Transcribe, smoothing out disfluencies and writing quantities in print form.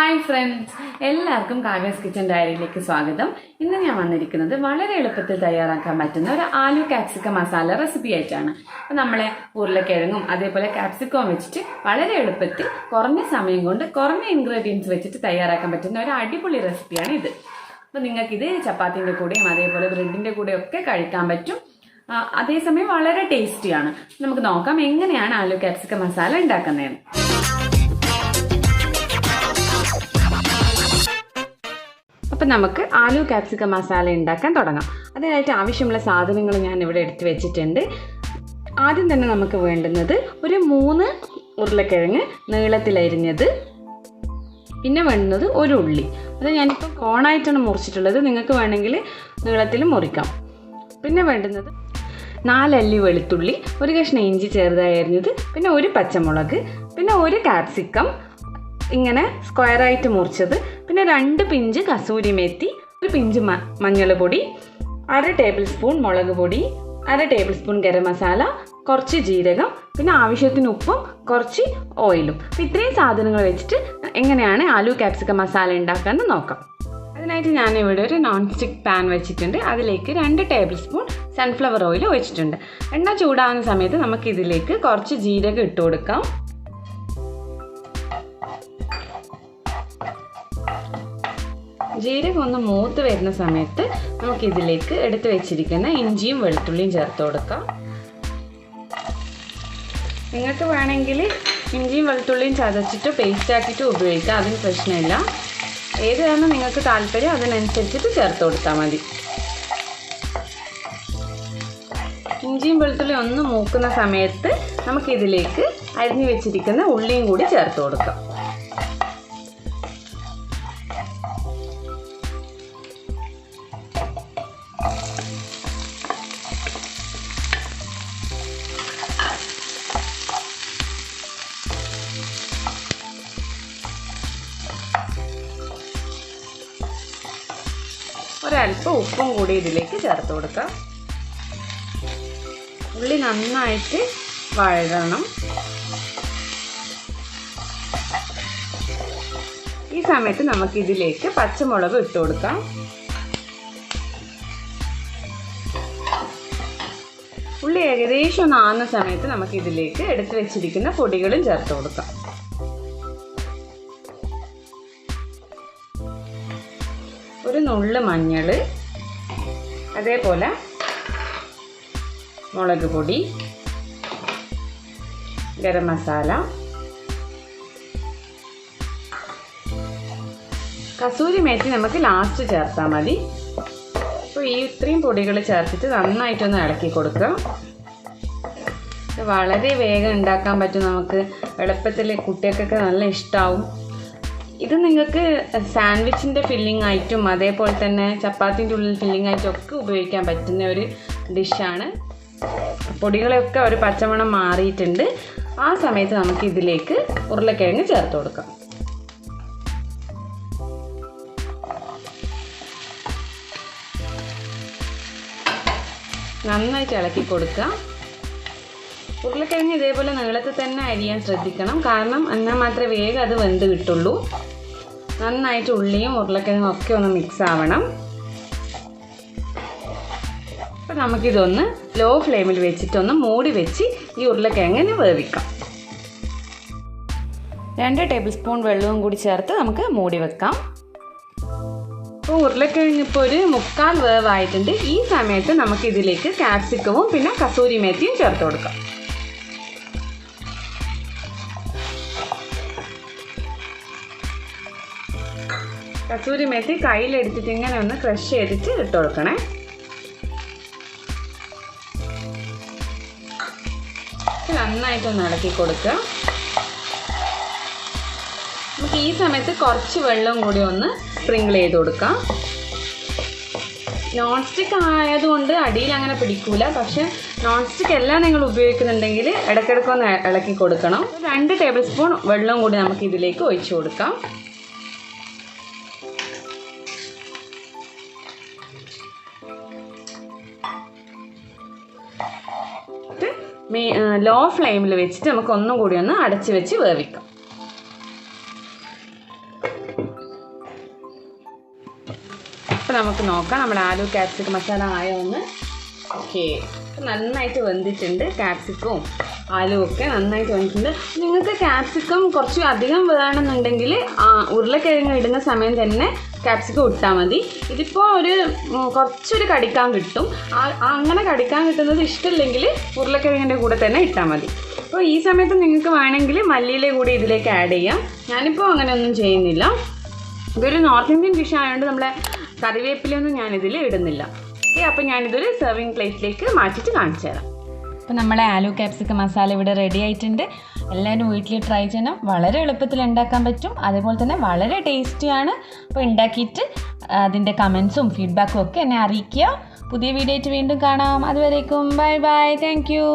Hi friends, എല്ലാവർക്കും കാവ്യാസ് kitchen ഡയറിയിലേക്ക് സ്വാഗതം. ഇന്ന് ഞാൻ വന്നിരിക്കുന്നത് വളരെ എളുപ്പത്തിൽ തയ്യാറാക്കാൻ പറ്റുന്ന ഒരു ആലു കാപ്സിക്കം മസാല റെസിപ്പി ആയിട്ടാണ്. അപ്പോൾ നമ്മളെ ഉരുളക്കിഴങ്ങും അതേപോലെ കാപ്സിക്കവും വെച്ചിട്ട് വളരെ എളുപ്പത്തിൽ കുറഞ്ഞ സമയം കൊണ്ട് കുറഞ്ഞ ഇൻഗ്രീഡിയൻസ് വെച്ചിട്ട് തയ്യാറാക്കാൻ പറ്റുന്ന ഒരു അടിപൊളി റെസിപ്പിയാണ് ഇത്. അപ്പോൾ നിങ്ങൾക്കിത് ചപ്പാത്തിൻ്റെ കൂടെയും അതേപോലെ ബ്രെഡിൻ്റെ കൂടെയും ഒക്കെ കഴിക്കാൻ പറ്റും. അതേസമയം വളരെ ടേസ്റ്റിയാണ്. നമുക്ക് നോക്കാം എങ്ങനെയാണ് ആലു കാപ്സിക്കം മസാല ഉണ്ടാക്കുന്നതെന്ന്. അപ്പം നമുക്ക് ആലു കാപ്സിക്കം മസാല ഉണ്ടാക്കാൻ തുടങ്ങാം. അതിനായിട്ട് ആവശ്യമുള്ള സാധനങ്ങൾ ഞാൻ ഇവിടെ എടുത്ത് വെച്ചിട്ടുണ്ട്. ആദ്യം തന്നെ നമുക്ക് വേണ്ടുന്നത് ഒരു 3 ഉരുളക്കിഴങ്ങ് നീളത്തിലരിഞ്ഞത്, പിന്നെ വേണ്ടുന്നത് ഒരു ഉള്ളി. അത് ഞാനിപ്പോൾ കോണായിട്ടാണ് മുറിച്ചിട്ടുള്ളത്, നിങ്ങൾക്ക് വേണമെങ്കിൽ നീളത്തിൽ മുറിക്കാം. പിന്നെ വേണ്ടുന്നത് 4 അല്ലി വെളുത്തുള്ളി, ഒരു കഷ്ണം ഇഞ്ചി ചെറുതായി അരിഞ്ഞത്, പിന്നെ ഒരു പച്ചമുളക്, പിന്നെ ഒരു കാപ്സിക്കം ഇങ്ങനെ സ്ക്വയറായിട്ട് മുറിച്ചത്, പിന്നെ 2 പിഞ്ച് കസൂരി മേത്തി, ഒരു പിഞ്ച് മഞ്ഞൾ പൊടി, 1/2 ടേബിൾ സ്പൂൺ മുളക് പൊടി, 1/2 ടേബിൾ സ്പൂൺ ഗരം മസാല, കുറച്ച് ജീരകം, പിന്നെ ആവശ്യത്തിന് ഉപ്പും കുറച്ച് ഓയിലും. അപ്പോൾ ഇത്രയും സാധനങ്ങൾ വെച്ചിട്ട് എങ്ങനെയാണ് ആലു കാപ്സിക്കം മസാല ഉണ്ടാക്കാമെന്ന് നോക്കാം. അതിനായിട്ട് ഞാനിവിടെ ഒരു നോൺ സ്റ്റിക്ക് പാൻ വെച്ചിട്ടുണ്ട്. അതിലേക്ക് 2 ടേബിൾ സ്പൂൺ സൺഫ്ലവർ ഓയിൽ ഒഴിച്ചിട്ടുണ്ട്. എണ്ണ ചൂടാകുന്ന സമയത്ത് നമുക്കിതിലേക്ക് കുറച്ച് ജീരകം ഇട്ട് കൊടുക്കാം. ജീരകം ഒന്ന് മൂത്ത് വരുന്ന സമയത്ത് നമുക്കിതിലേക്ക് എടുത്ത് വെച്ചിരിക്കുന്ന ഇഞ്ചിയും വെളുത്തുള്ളിയും ചേർത്ത് കൊടുക്കാം. നിങ്ങൾക്ക് വേണമെങ്കിൽ ഇഞ്ചിയും വെളുത്തുള്ളിയും ചതച്ചിട്ട് പേസ്റ്റ് ആക്കിയിട്ട് ഉപയോഗിക്കാം, അതിന് പ്രശ്നമില്ല. ഏതാണ് നിങ്ങൾക്ക് താല്പര്യം അതിനനുസരിച്ചിട്ട് ചേർത്ത് കൊടുത്താൽ മതി. ഇഞ്ചിയും വെളുത്തുള്ളിയും ഒന്ന് മൂക്കുന്ന സമയത്ത് നമുക്കിതിലേക്ക് അരിഞ്ഞു വെച്ചിരിക്കുന്ന ഉള്ളിയും കൂടി ചേർത്ത് കൊടുക്കാം. ഒരല്പം ഉപ്പും കൂടി ഇതിലേക്ക് ചേർത്ത് കൊടുക്കാം. ഉള്ളി നന്നായിട്ട് വഴരണം. ഈ സമയത്ത് നമുക്കിതിലേക്ക് പച്ചമുളക് ഇട്ട് കൊടുക്കാം. ഉള്ളി ഏകദേശം ഒന്ന് ആകുന്ന സമയത്ത് നമുക്കിതിലേക്ക് എടുത്ത് വെച്ചിരിക്കുന്ന പൊടികളും ചേർത്ത് കൊടുക്കാം. ഒരു നുള്ള് മഞ്ഞൾ, അതേപോലെ മുളക് പൊടി, ഗരം മസാല, കസൂരി മേത്തി നമുക്ക് ലാസ്റ്റ് ചേർത്താൽ മതി. അപ്പോൾ ഈ ഇത്രയും പൊടികൾ ചേർത്തിട്ട് നന്നായിട്ടൊന്ന് ഇളക്കി കൊടുക്കുക. ഇത് വളരെ വേഗം ഉണ്ടാക്കാൻ പറ്റും. നമുക്ക് എളുപ്പത്തിൽ കുട്ടികൾക്കൊക്കെ നല്ല ഇഷ്ടമാവും. ഇത് നിങ്ങൾക്ക് സാൻഡ്വിച്ചിൻ്റെ ഫില്ലിംഗ് ആയിട്ടും അതേപോലെ തന്നെ ചപ്പാത്തിൻ്റെ ഉള്ളിൽ ഫില്ലിംഗ് ആയിട്ടും ഒക്കെ ഉപയോഗിക്കാൻ പറ്റുന്ന ഒരു ഡിഷാണ്. പൊടികളൊക്കെ ഒരു പച്ചമണം മാറിയിട്ടുണ്ട്. ആ സമയത്ത് നമുക്ക് ഇതിലേക്ക് ഉരുളക്കിഴങ്ങ് ചേർത്ത് കൊടുക്കാം. നന്നായിട്ട് ഇളക്കി കൊടുക്കുക. ഉരുളക്കിഴങ്ങ് ഇതേപോലെ നീളത്തിൽ തന്നെ അരിയാൻ ശ്രദ്ധിക്കണം, കാരണം എന്നാൽ മാത്രമേ വേഗം അത് വെന്ത് കിട്ടുള്ളൂ. നന്നായിട്ട് ഉള്ളിയും ഉരുളക്കിഴങ്ങും ഒക്കെ ഒന്ന് മിക്സ് ആവണം. അപ്പോൾ നമുക്കിതൊന്ന് ലോ ഫ്ലെയിമിൽ വെച്ചിട്ടൊന്ന് മൂടി വെച്ച് ഈ ഉരുളക്കിഴങ്ങിന് വേവിക്കാം. 2 ടേബിൾ സ്പൂൺ വെള്ളവും കൂടി ചേർത്ത് നമുക്ക് മൂടി വെക്കാം. അപ്പോൾ ഉരുളക്കിഴങ്ങ് ഇപ്പോൾ ഒരു 3/4 വേവായിട്ടുണ്ട്. ഈ സമയത്ത് നമുക്കിതിലേക്ക് കാപ്സിക്കവും പിന്നെ കസൂരി മേത്തിയും ചേർത്ത് കൊടുക്കാം. കസൂരി മേത്തി കയ്യിലെടുത്തിട്ട് ഇങ്ങനെ ഒന്ന് ക്രഷ് ചെയ്തിട്ട് ഇട്ട് കൊടുക്കണേ. നന്നായിട്ടൊന്ന് ഇളക്കി കൊടുക്കുക. നമുക്ക് ഈ സമയത്ത് കുറച്ച് വെള്ളം കൂടി ഒന്ന് സ്പ്രിങ്കിൾ ചെയ്ത് കൊടുക്കാം. നോൺ സ്റ്റിക്ക് ആയതുകൊണ്ട് അടിയിൽ അങ്ങനെ പിടിക്കൂല, പക്ഷെ നോൺ സ്റ്റിക്ക് എല്ലാം നിങ്ങൾ ഉപയോഗിക്കുന്നുണ്ടെങ്കിൽ ഇടയ്ക്കിടയ്ക്കൊന്ന് ഇളക്കി കൊടുക്കണം. 2 ടേബിൾ സ്പൂൺ വെള്ളം കൂടി നമുക്ക് ഇതിലേക്ക് ഒഴിച്ചു കൊടുക്കാം. ലോ ഫ്ലെയിമിൽ വെച്ചിട്ട് നമുക്ക് ഒന്നും കൂടി ഒന്ന് അടച്ചു വെച്ച് വേവിക്കാം. അപ്പോൾ നമുക്ക് നോക്കാം നമ്മുടെ ആലു ക്യാപ്സിക്കം മസാല ആയോ എന്ന്. ഓക്കെ, നന്നായിട്ട് വെന്തിട്ടുണ്ട്. ക്യാപ്സിക്കവും ആലു ഒക്കെ നന്നായിട്ട് വെന്തിട്ടുണ്ട്. നിങ്ങൾക്ക് ക്യാപ്സിക്കം കുറച്ച് അധികം വേണമെന്നുണ്ടെങ്കിൽ ഉരുളക്കിഴങ്ങ് ഇടുന്ന സമയം തന്നെ ക്യാപ്സിക്കം ഇട്ടാൽ മതി. ഇതിപ്പോൾ കുറച്ചൊരു കടിക്കാൻ കിട്ടും. അങ്ങനെ കടിക്കാൻ കിട്ടുന്നത് ഇഷ്ടമില്ലെങ്കിൽ ഉരുളക്കിഴങ്ങിൻ്റെ കൂടെ തന്നെ ഇട്ടാൽ മതി. അപ്പോൾ ഈ സമയത്ത് നിങ്ങൾക്ക് വേണമെങ്കിൽ മല്ലിയില കൂടി ഇതിലേക്ക് ആഡ് ചെയ്യാം. ഞാനിപ്പോൾ അങ്ങനെയൊന്നും ചെയ്യുന്നില്ല. ഇതൊരു നോർത്ത് ഇന്ത്യൻ ഡിഷ് ആയതുകൊണ്ട് നമ്മളെ കറിവേപ്പിലൊന്നും ഞാനിതിൽ ഇടുന്നില്ല. ഓക്കെ, അപ്പോൾ ഞാനിതൊരു സെർവിങ് പ്ലേറ്റിലേക്ക് മാറ്റിയിട്ട് കാണിച്ചു തരാം. അപ്പോൾ നമ്മളെ ആലു ക്യാപ്സിക്കം മസാല ഇവിടെ റെഡി ആയിട്ടുണ്ട്. എല്ലാവരും വീട്ടിൽ ട്രൈ ചെയ്യണം. വളരെ എളുപ്പത്തിൽ ഉണ്ടാക്കാൻ പറ്റും, അതേപോലെ തന്നെ വളരെ ടേസ്റ്റിയാണ്. അപ്പോൾ ഉണ്ടാക്കിയിട്ട് അതിൻ്റെ കമൻസും ഫീഡ്ബാക്കും ഒക്കെ എന്നെ അറിയിക്കുക. പുതിയ വീഡിയോ ആയിട്ട് വീണ്ടും കാണാം. അതുവരേക്കും ബൈ ബൈ, താങ്ക് യു.